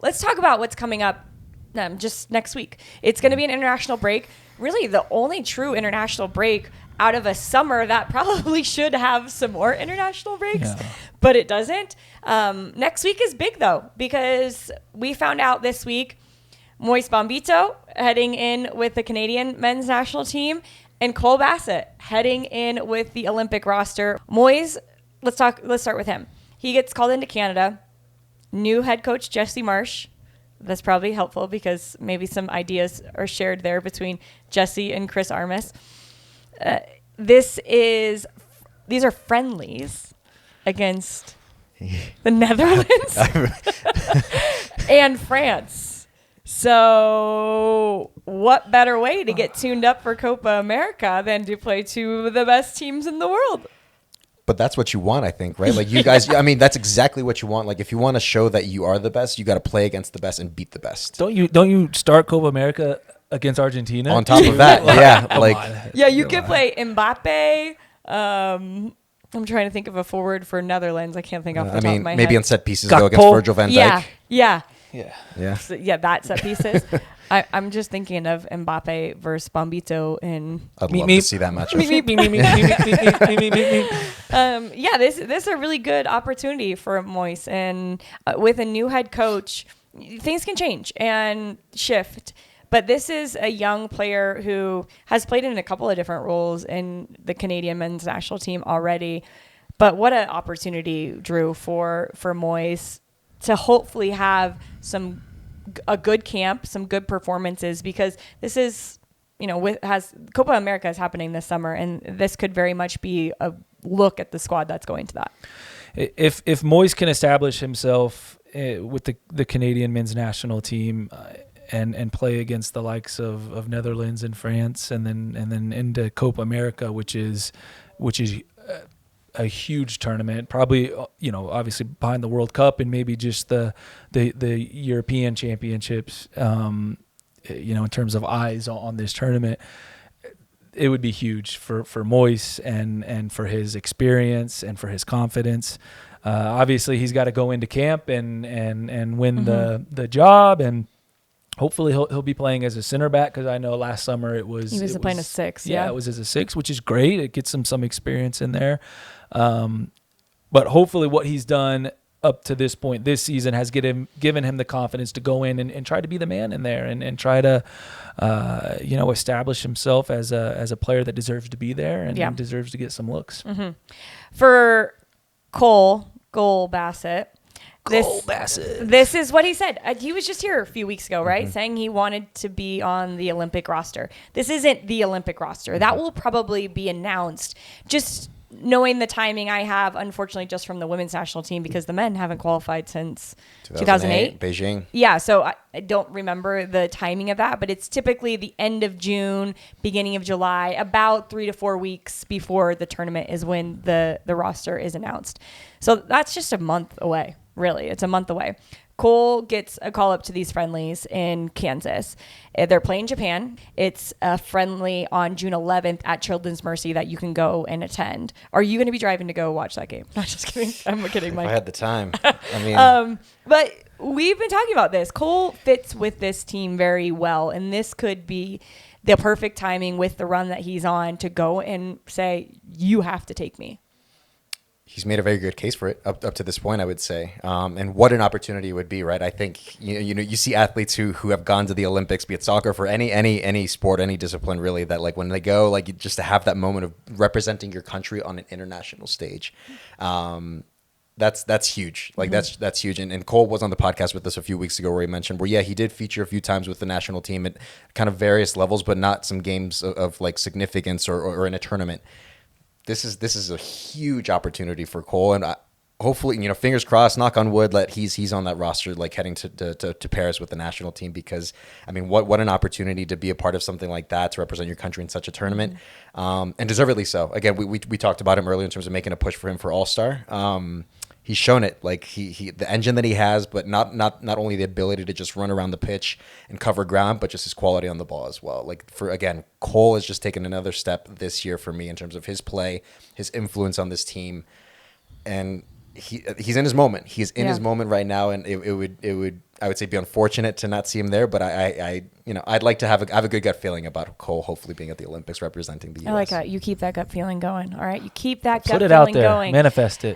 let's talk about what's coming up just next week. It's going to be an international break. Really, the only true international break out of a summer that probably should have some more international breaks, but it doesn't. Next week is big, though, because we found out this week Moïse Bombito heading in with the Canadian men's national team and Cole Bassett heading in with the Olympic roster. Moïse, let's start with him. He gets called into Canada. New head coach Jesse Marsh. That's probably helpful because maybe some ideas are shared there between Jesse and Chris Armas. These are friendlies against the Netherlands and France. So what better way to get tuned up for Copa America than to play two of the best teams in the world? But that's what you want, I think, right? Like you guys, I mean, that's exactly what you want. Like if you want to show that you are the best, you got to play against the best and beat the best. Don't you start Copa America against Argentina? On top of that, yeah, you could play Mbappe. I'm trying to think of a forward for Netherlands. I can't think off the top of my head. Maybe on set pieces go against Virgil van Dijk. Yeah. So, that set pieces. I'm just thinking of Mbappe versus Bombito in. I'd love to see that matchup. This is a really good opportunity for Moïse, and with a new head coach, things can change and shift. But this is a young player who has played in a couple of different roles in the Canadian men's national team already. But what an opportunity, Drew, for Moïse to hopefully have a good camp, some good performances, because this is, Copa America is happening this summer, and this could very much be a look at the squad that's going to that. If Moïse can establish himself with the Canadian men's national team and play against the likes of Netherlands and France, and then into Copa America, which is a huge tournament, probably, obviously behind the World Cup and maybe just the European championships, in terms of eyes on this tournament. It would be huge for Moïse and for his experience and for his confidence. Obviously he's got to go into camp and win the job, and hopefully he'll be playing as a center back, because I know last summer he was playing a 6. Yeah, it was as a 6, which is great. It gets him some experience in there. But hopefully what he's done up to this point this season has given him the confidence to go in and try to be the man in there and try to establish himself as a player that deserves to be there and deserves to get some looks. Mm-hmm. For Cole Bassett. This is what he said. He was just here a few weeks ago, right? Mm-hmm. Saying he wanted to be on the Olympic roster. This isn't the Olympic roster. That will probably be announced. Just knowing the timing I have, unfortunately, just from the women's national team, because the men haven't qualified since 2008. Beijing. Yeah, so I don't remember the timing of that, but it's typically the end of June, beginning of July, about 3 to 4 weeks before the tournament is when the roster is announced. So that's just a month away. Really, it's a month away. Cole gets a call up to these friendlies in Kansas. They're playing Japan. It's a friendly on June 11th at Children's Mercy that you can go and attend. Are you going to be driving to go watch that game? Not just kidding. I'm kidding, Mike. If I had the time. I mean, but we've been talking about this. Cole fits with this team very well, and this could be the perfect timing with the run that he's on to go and say, you have to take me. He's made a very good case for it up to this point, I would say. And what an opportunity it would be, right? I think you see athletes who have gone to the Olympics, be it soccer, for any sport, any discipline, really, that like when they go, like just to have that moment of representing your country on an international stage. That's huge. Like that's huge. And Cole was on the podcast with us a few weeks ago where he mentioned he did feature a few times with the national team at kind of various levels, but not some games of like significance or in a tournament. This is a huge opportunity for Cole, and hopefully, fingers crossed, knock on wood, that he's on that roster, like heading to Paris with the national team, because I mean, what an opportunity to be a part of something like that, to represent your country in such a tournament, and deservedly so. Again, we talked about him earlier in terms of making a push for him for All-Star. He's shown it, like he the engine that he has, but not only the ability to just run around the pitch and cover ground, but just his quality on the ball as well. Like Cole has just taken another step this year for me in terms of his play, his influence on this team, and he's in his moment. He's in his moment right now, and it would I would say be unfortunate to not see him there. But I'd like to have a good gut feeling about Cole hopefully being at the Olympics representing the U.S. I like that. You keep that gut feeling going. All right, you keep that Put gut it feeling out there. going. Manifest it.